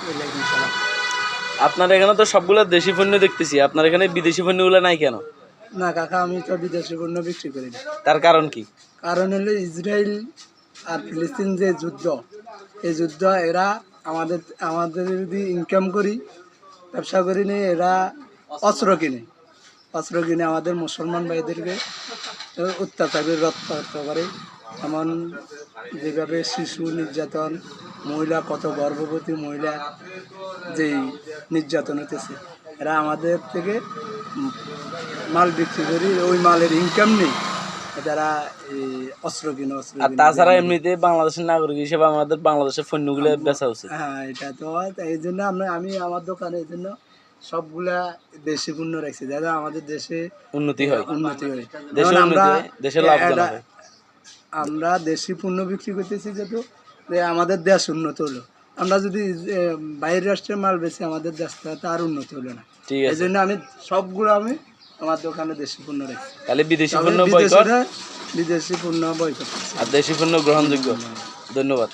ওয়ালাইকুম সালাম। আপনার এখানে তো সবগুলো দেশি পণ্য দেখতেছি, আপনার এখানে বিদেশি পণ্যগুলো নাই কেন? না কাকা, আমি তো বিদেশি পণ্য বিক্রি করি না। তার কারণ কি? কারণ হলো ইসরায়েল আর ফিলিস্তিন যে যুদ্ধ, এই যুদ্ধ এরা আমাদের আমাদের যদি ইনকাম করি, ব্যবসা করি নিয়ে এরা অস্ত্র কিনে আমাদের মুসলমান ভাইদেরকে অত্যাচার রক্তাক্ত করে। এমন যেভাবে শিশু নির্যাতন, মহিলা, কত গর্ভবতী মহিলা যেই নির্যাতন হতেছে, এরা আমাদের থেকে মাল বিক্রি করি, ওই মালের ইনকাম নেই, তারা এই অস্ত্র আর তাছাড়া এমনিতে বাংলাদেশের নাগরিক হিসেবে আমাদের বাংলাদেশের পণ্যগুলো বেচা উচিত। হ্যাঁ, এটা তো এই জন্য আমি আমার দোকানে এই জন্য সবগুলা দেশি পণ্য রাখছি, যাতে আমাদের দেশে উন্নতি হয়, যেমন দেশের লাভজনক হয়। আমরা দেশি পণ্য বিক্রি করতেছি যেহেতু, যে আমাদের দেশ উন্নত হলো। আমরা যদি বাইরের রাষ্ট্রের মাল বেশি, আমাদের দেশটা তো আর উন্নত হলো না। ঠিক এই আছে, জন্য আমি সবগুলো আমার দোকানে দেশি পণ্য রাখছি। তাহলে বিদেশি পণ্য বয়কট, বিদেশি পণ্য বয়কট আর দেশি পণ্য গ্রহণযোগ্য। ধন্যবাদ।